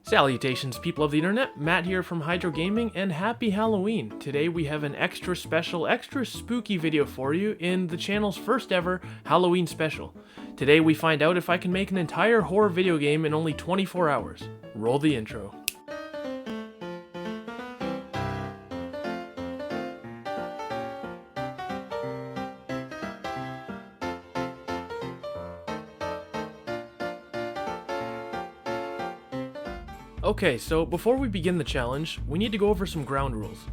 Salutations, people of the internet. Matt here from Hydro Gaming, and happy Halloween. Today we have an extra special, extra spooky video for you in the channel's first ever Halloween special. Today we find out if I can make an entire horror video game in only 24 hours. Roll the intro. Okay, so before we begin the challenge, we need to go over some ground rules.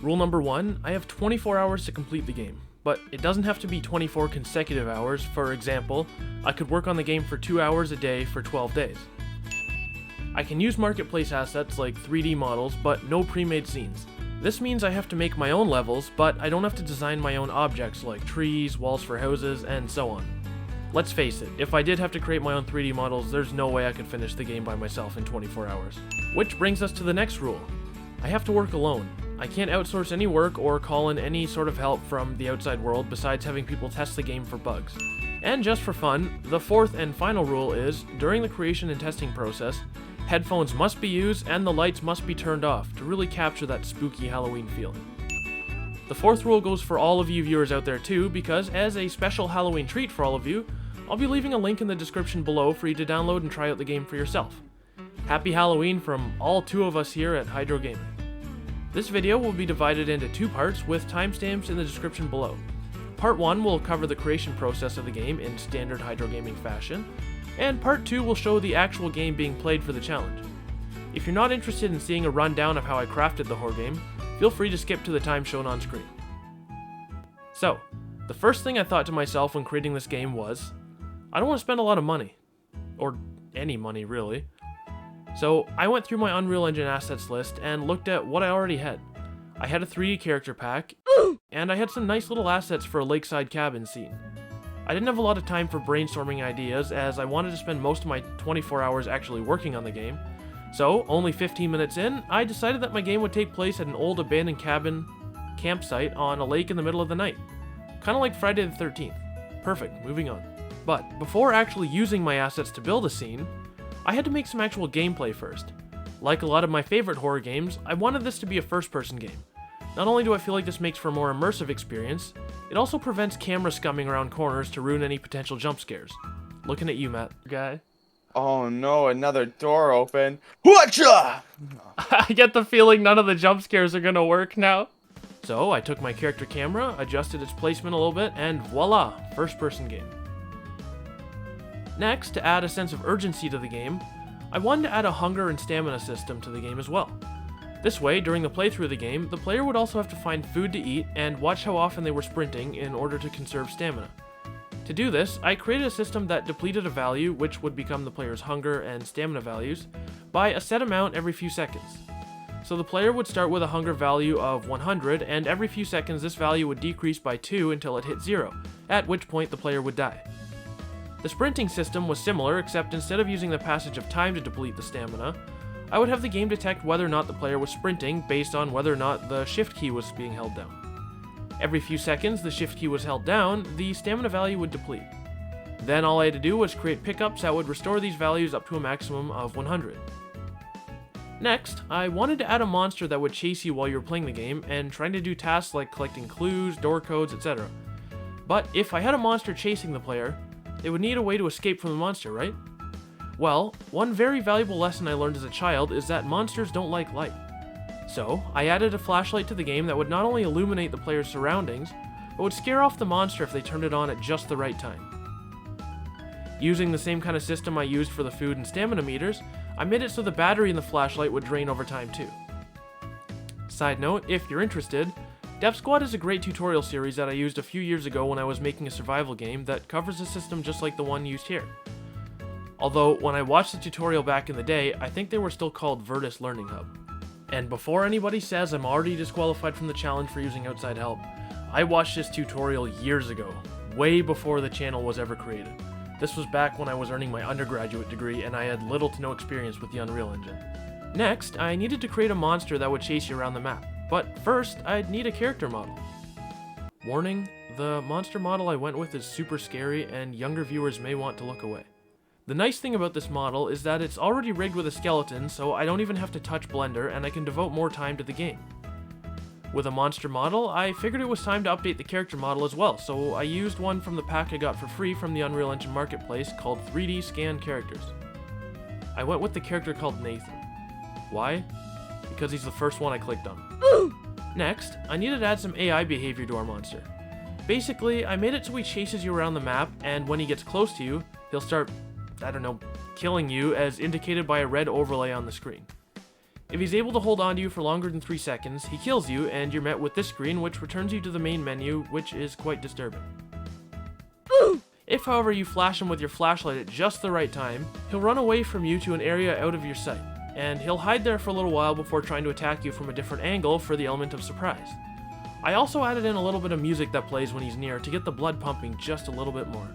Rule number 1, I have 24 hours to complete the game, but it doesn't have to be 24 consecutive hours. For example, I could work on the game for 2 hours a day for 12 days. I can use marketplace assets like 3D models, but no pre-made scenes. This means I have to make my own levels, but I don't have to design my own objects like trees, walls for houses, and so on. Let's face it, if I did have to create my own 3D models, there's no way I could finish the game by myself in 24 hours. Which brings us to the next rule. I have to work alone. I can't outsource any work or call in any sort of help from the outside world besides having people test the game for bugs. And just for fun, the fourth and final rule is, during the creation and testing process, headphones must be used and the lights must be turned off to really capture that spooky Halloween feeling. The fourth rule goes for all of you viewers out there too, because as a special Halloween treat for all of you, I'll be leaving a link in the description below for you to download and try out the game for yourself. Happy Halloween from all two of us here at Hydro Gaming. This video will be divided into two parts with timestamps in the description below. Part 1 will cover the creation process of the game in standard Hydro Gaming fashion, and Part 2 will show the actual game being played for the challenge. If you're not interested in seeing a rundown of how I crafted the horror game, feel free to skip to the time shown on screen. So, the first thing I thought to myself when creating this game was, I don't want to spend a lot of money. Or any money, really. So, I went through my Unreal Engine assets list and looked at what I already had. I had a 3D character pack, and I had some nice little assets for a lakeside cabin scene. I didn't have a lot of time for brainstorming ideas, as I wanted to spend most of my 24 hours actually working on the game. So, only 15 minutes in, I decided that my game would take place at an old abandoned campsite on a lake in the middle of the night. Kinda like Friday the 13th. Perfect, moving on. But before actually using my assets to build a scene, I had to make some actual gameplay first. Like a lot of my favorite horror games, I wanted this to be a first-person game. Not only do I feel like this makes for a more immersive experience, it also prevents camera scumming around corners to ruin any potential jump scares. Looking at you, Matt, guy. Oh no, another door open. Whatcha? I get the feeling none of the jump scares are gonna work now. So I took my character camera, adjusted its placement a little bit, and voila, first-person game. Next, to add a sense of urgency to the game, I wanted to add a hunger and stamina system to the game as well. This way, during the playthrough of the game, the player would also have to find food to eat and watch how often they were sprinting in order to conserve stamina. To do this, I created a system that depleted a value, which would become the player's hunger and stamina values, by a set amount every few seconds. So the player would start with a hunger value of 100, and every few seconds this value would decrease by 2 until it hit 0, at which point the player would die. The sprinting system was similar, except instead of using the passage of time to deplete the stamina, I would have the game detect whether or not the player was sprinting based on whether or not the shift key was being held down. Every few seconds the shift key was held down, the stamina value would deplete. Then all I had to do was create pickups that would restore these values up to a maximum of 100. Next, I wanted to add a monster that would chase you while you were playing the game and trying to do tasks like collecting clues, door codes, etc. But if I had a monster chasing the player, they would need a way to escape from the monster, right? Well, one very valuable lesson I learned as a child is that monsters don't like light. So, I added a flashlight to the game that would not only illuminate the player's surroundings, but would scare off the monster if they turned it on at just the right time. Using the same kind of system I used for the food and stamina meters, I made it so the battery in the flashlight would drain over time too. Side note, if you're interested, Death Squad is a great tutorial series that I used a few years ago when I was making a survival game that covers a system just like the one used here. Although, when I watched the tutorial back in the day, I think they were still called Virtus Learning Hub. And before anybody says I'm already disqualified from the challenge for using outside help, I watched this tutorial years ago, way before the channel was ever created. This was back when I was earning my undergraduate degree and I had little to no experience with the Unreal Engine. Next, I needed to create a monster that would chase you around the map. But first, I'd need a character model. Warning, the monster model I went with is super scary and younger viewers may want to look away. The nice thing about this model is that it's already rigged with a skeleton, so I don't even have to touch Blender and I can devote more time to the game. With a monster model, I figured it was time to update the character model as well, so I used one from the pack I got for free from the Unreal Engine Marketplace called 3D Scan Characters. I went with the character called Nathan. Why? Because he's the first one I clicked on. Next, I needed to add some AI behavior to our monster. Basically, I made it so he chases you around the map, and when he gets close to you, he'll start, I don't know, killing you as indicated by a red overlay on the screen. If he's able to hold on to you for longer than 3 seconds, he kills you, and you're met with this screen, which returns you to the main menu, which is quite disturbing. If, however, you flash him with your flashlight at just the right time, he'll run away from you to an area out of your sight, and he'll hide there for a little while before trying to attack you from a different angle for the element of surprise. I also added in a little bit of music that plays when he's near to get the blood pumping just a little bit more.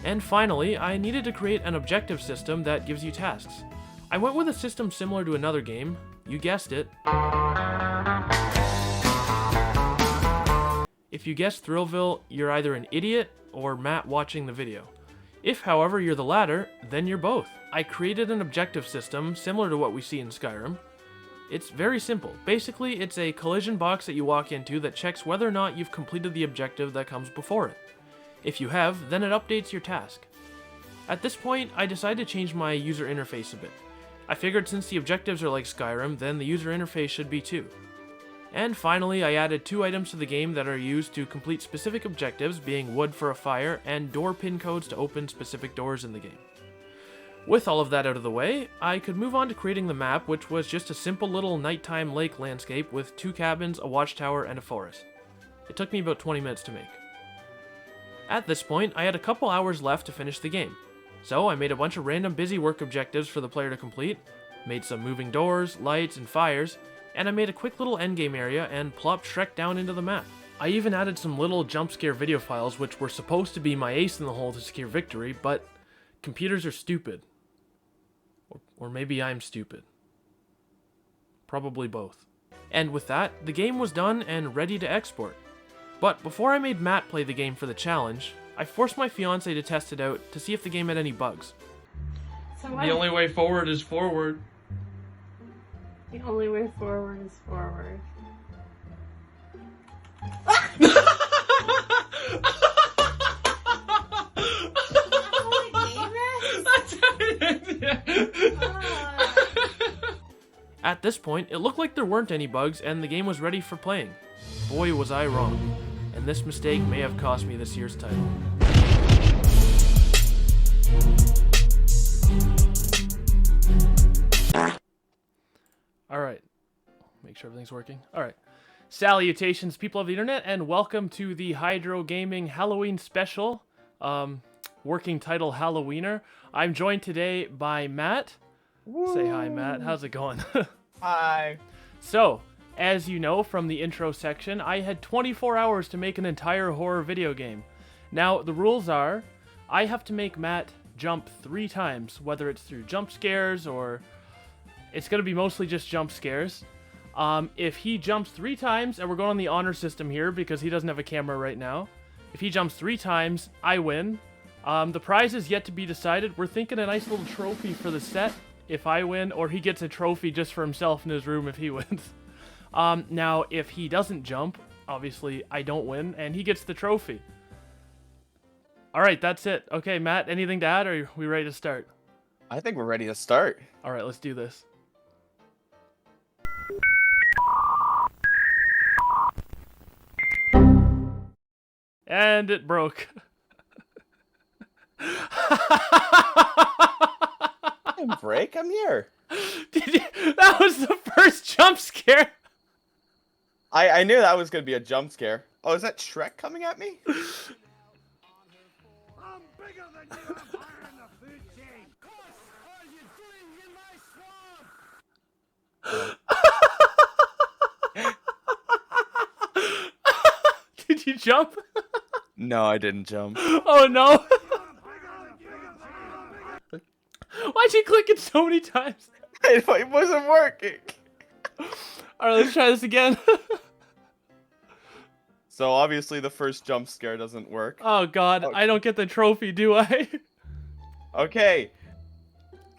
And finally, I needed to create an objective system that gives you tasks. I went with a system similar to another game, you guessed it. If you guessed Thrillville, you're either an idiot or Matt watching the video. If, however, you're the latter, then you're both. I created an objective system similar to what we see in Skyrim. It's very simple. Basically, it's a collision box that you walk into that checks whether or not you've completed the objective that comes before it. If you have, then it updates your task. At this point, I decided to change my user interface a bit. I figured since the objectives are like Skyrim, then the user interface should be too. And finally, I added 2 items to the game that are used to complete specific objectives, being wood for a fire and door pin codes to open specific doors in the game. With all of that out of the way, I could move on to creating the map, which was just a simple little nighttime lake landscape with 2 cabins, a watchtower, and a forest. It took me about 20 minutes to make. At this point, I had a couple hours left to finish the game. So I made a bunch of random busy work objectives for the player to complete, made some moving doors, lights, and fires, and I made a quick little endgame area and plopped Shrek down into the map. I even added some little jump scare video files which were supposed to be my ace in the hole to secure victory, but computers are stupid. Or maybe I'm stupid. Probably both. And with that, the game was done and ready to export. But before I made Matt play the game for the challenge, I forced my fiance to test it out to see if the game had any bugs. So The only way forward is forward. The only way forward is forward. At this point, it looked like there weren't any bugs and the game was ready for playing. Boy, was I wrong. And this mistake may have cost me this year's title. Alright. Make sure everything's working. Alright. Salutations, people of the internet, and welcome to the Hydro Gaming Halloween special. Working title Halloweener. I'm joined today by Matt. Woo. Say hi, Matt. How's it going? Hi. So, as you know from the intro section, I had 24 hours to make an entire horror video game. Now, the rules are, I have to make Matt jump 3 times, whether it's through jump scares or... It's going to be mostly just jump scares. If he jumps 3 times, and we're going on the honor system here because he doesn't have a camera right now. If he jumps 3 times, I win. The prize is yet to be decided. We're thinking a nice little trophy for the set if I win, or he gets a trophy just for himself in his room if he wins. Now, if he doesn't jump, obviously I don't win, and he gets the trophy. Alright, that's it. Okay, Matt, anything to add, or are we ready to start? I think we're ready to start. Alright, let's do this. And it broke. Didn't break, I'm here. That was the first jump scare. I knew that was gonna be a jump scare. Oh, is that Shrek coming at me? I'm bigger than you, I'm higher in the food chain. What are you doing in my swamp? Did you jump? No, I didn't jump. Oh no. Why'd you click it so many times? It wasn't working. Alright, let's try this again. So obviously the first jump scare doesn't work. Oh god, Okay. I don't get the trophy, do I? Okay.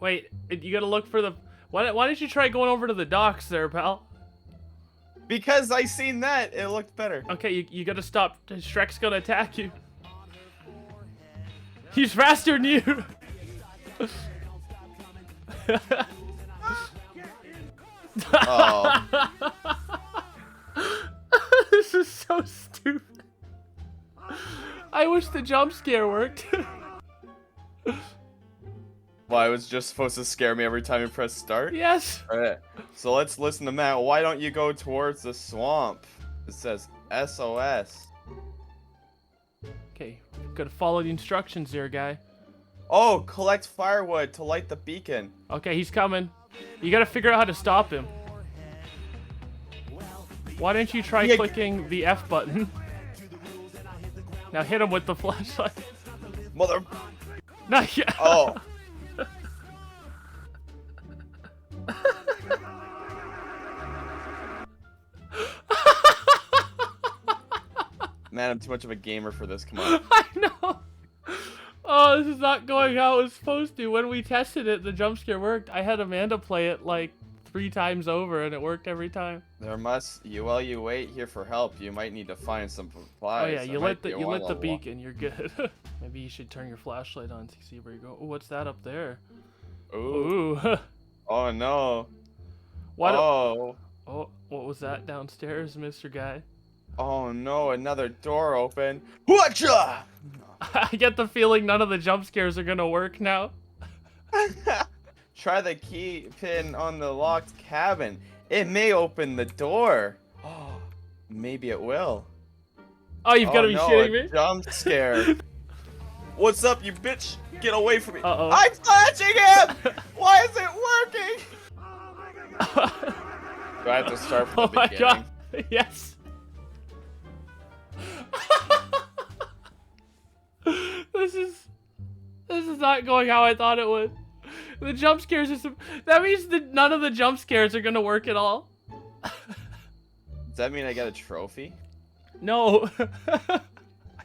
Wait, you gotta look for the. Why don't you try going over to the docks there, pal? Because I seen that, it looked better. Okay, you gotta stop. Shrek's gonna attack you. He's faster than you. Oh. This is so stupid. I wish the jump scare worked. Well, it was just supposed to scare me every time you press start? Yes. Alright, so let's listen to Matt. Why don't you go towards the swamp? It says SOS. Okay, gotta follow the instructions here, guy. Oh, collect firewood to light the beacon. Okay, he's coming. You gotta figure out how to stop him. Why don't you try Yeah. clicking the F button? Now hit him with the flashlight. Mother. Not yet. Oh. Man, I'm too much of a gamer for this. Come on. I know. Oh, this is not going how it was supposed to. When we tested it, the jump scare worked. I had Amanda play it like 3 times over, and it worked every time. While you wait here for help, you might need to find some supplies. Oh yeah, There you might lit be the one on beacon. You're good. Maybe you should turn your flashlight on to see where you go. Oh, what's that up there? Ooh. Ooh. Oh no. What? Oh. Oh, what was that downstairs, Mr. Guy? Oh no, another door open. Whatcha? I get the feeling none of the jump scares are gonna work now. Try the key pin on the locked cabin. It may open the door. Oh, maybe it will. Oh, you've got to be no, shitting a me. Jump scare. What's up, you bitch? Get away from me. Uh-oh. I'm flashing him! Why is it working? Do I have to start from Oh the my beginning? god. Yes. This is not going how I thought it would. The jump scares are that means that none of the jump scares are gonna work at all. Does that mean I get a trophy? No. I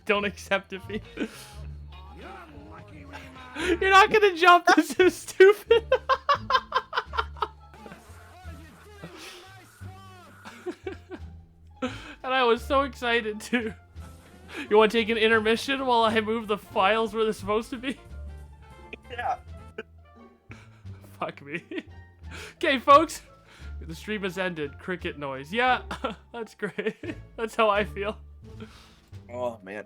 don't accept defeat. You're not gonna jump. This is stupid. And I was so excited too. You want to take an intermission while I move the files where they're supposed to be? Yeah. Fuck me. Okay, folks. The stream has ended. Cricket noise. Yeah, that's great. That's how I feel. Oh man.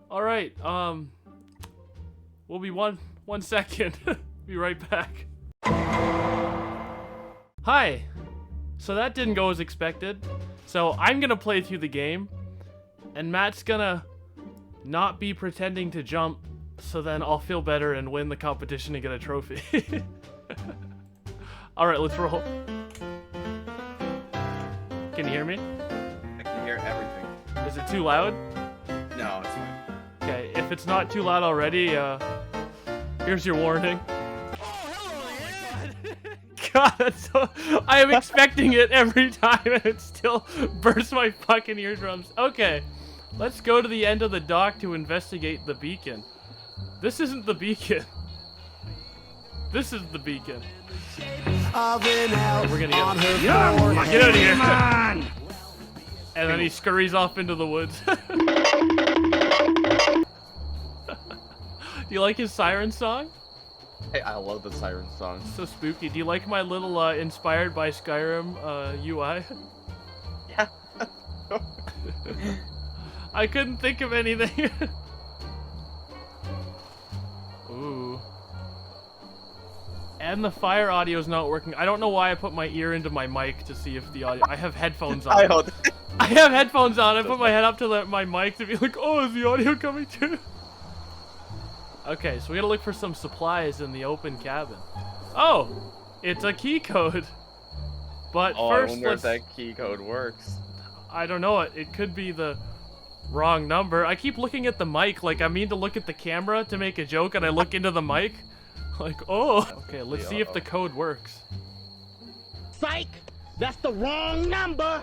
All right. We'll be one second. Be right back. Hi. So that didn't go as expected. So I'm gonna play through the game, and Matt's gonna not be pretending to jump. So then I'll feel better and win the competition and get a trophy. All right, let's roll. Can you hear me? I can hear everything. Is it too loud? No, it's fine. Okay, if it's not too loud already, here's your warning. God, that's so, I am expecting it every time and it still bursts my fucking eardrums. Okay, let's go to the end of the dock to investigate the beacon. This isn't the beacon. This is the beacon. We're gonna get out of here. And then he scurries off into the woods. Do you like his siren song? Hey, I love the siren song. So spooky. Do you like my little inspired by Skyrim UI? Yeah. I couldn't think of anything. Ooh. And the fire audio is not working. I don't know why I put my ear into my mic to see if the audio. I have headphones on. I have headphones on. I put my head up to my mic to be like, oh, is the audio coming too? Okay, so we gotta look for some supplies in the open cabin. Oh, it's a key code. But Oh, first, I wonder let's. if that key code works. I don't know. It could be the wrong number. I keep looking at the mic like I mean to look at the camera to make a joke, and I look into the mic like, oh. Okay, let's see if the code works. Psych! That's the wrong number!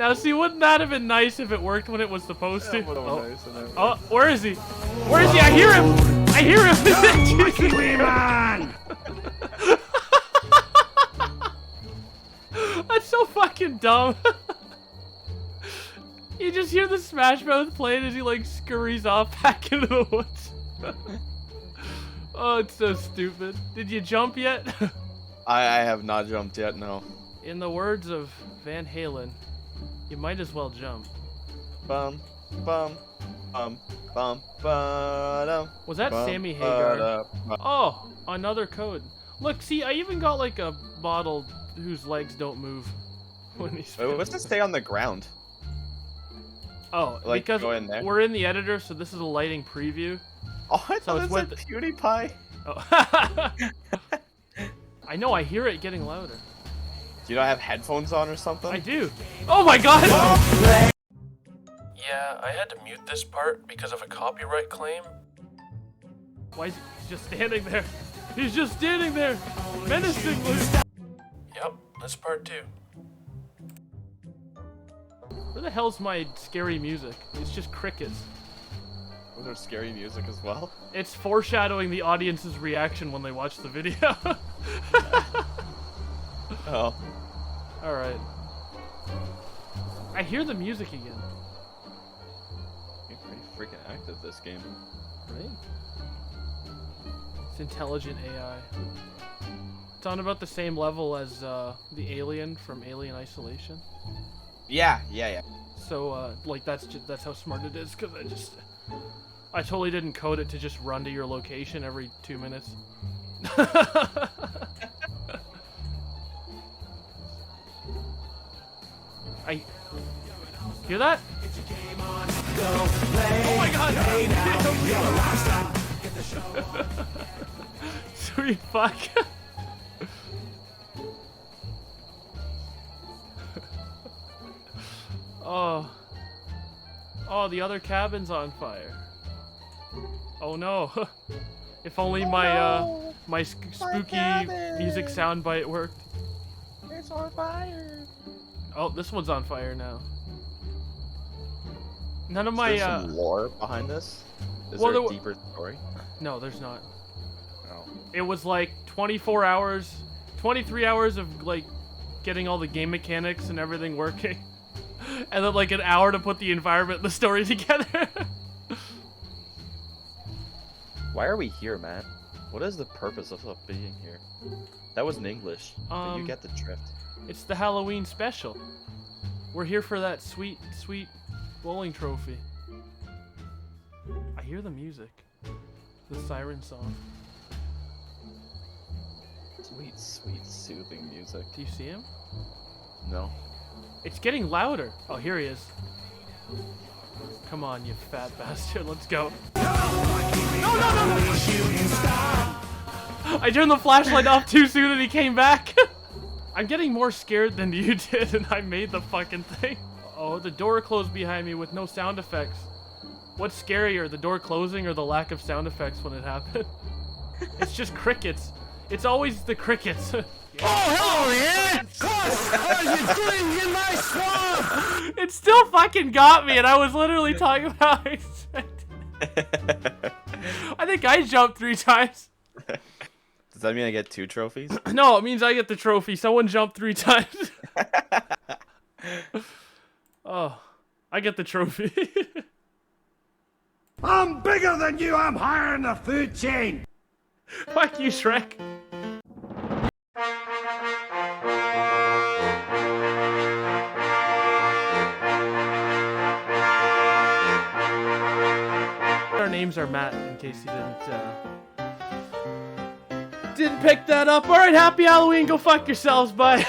Now, see, wouldn't that have been nice if it worked when it was supposed to? That would've been Oh, nice, and oh, where is he? Where is he? I hear him! I hear him! Kiwi man! That's so fucking dumb. You just hear the Smash Mouth playing as he like scurries off back into the woods. Oh, it's so stupid. Did you jump yet? I have not jumped yet, no. In the words of Van Halen, you might as well jump. Bum, bum, bum, bum, ba-dum. Was that Bum, Sammy Hagar? ba-da, Oh, another code. Look, see, I even got like a bottle whose legs don't move when he's. Wait, what's to stay on the ground? Oh, Like, because go in there? we're in the editor, so this is a lighting preview. Oh, I So thought it's it said with- PewDiePie. Oh. I know, I hear it getting louder. Do you not have headphones on or something? I do. Oh my god! Yeah, I had to mute this part because of a copyright claim. Why is he just standing there? He's just standing there, menacingly. Yep, that's part 2. Where the hell's my scary music? It's just crickets. Was there scary music as well? It's foreshadowing the audience's reaction when they watch the video. Oh. Alright. I hear the music again. You're pretty freaking active this game. Right? It's intelligent AI. It's on about the same level as the alien from Alien Isolation. Yeah. So, like, that's how smart it is, because I totally didn't code it to just run to your location every 2 minutes. I hear that? Oh my god! Sweet fuck. Oh. Oh, the other cabin's on fire. Oh no. If only my spooky music soundbite worked. It's on fire. Oh, this one's on fire now. None of Is my there some lore behind this? Is well, there a there deeper story? No, there's not. No. It was like 24 hours, 23 hours of like getting all the game mechanics and everything working. And then like an hour to put the environment and the story together. Why are we here, Matt? What is the purpose of us being here? That was in English, but you get the drift. It's the Halloween special. We're here for that sweet, sweet bowling trophy. I hear the music. The siren song. Sweet, sweet, soothing music. Do you see him? No. It's getting louder. Oh, here he is. Come on, you fat bastard. Let's go. No! I turned the flashlight off too soon and he came back. I'm getting more scared than you did and I made the fucking thing. Oh, the door closed behind me with no sound effects. What's scarier, the door closing or the lack of sound effects when it happened? It's just crickets. It's always the crickets. Oh, hello, yeah! What are you doing in my swamp? It still fucking got me and I was literally talking about how I expected. I think I jumped 3 times. Does that mean I get 2 trophies? No, it means I get the trophy. Someone jumped 3 times. Oh, I get the trophy. I'm bigger than you. I'm higher in the food chain. Fuck you, Shrek. Our names are Matt, in case you didn't pick that up. All right, happy Halloween. Go fuck yourselves. Bye.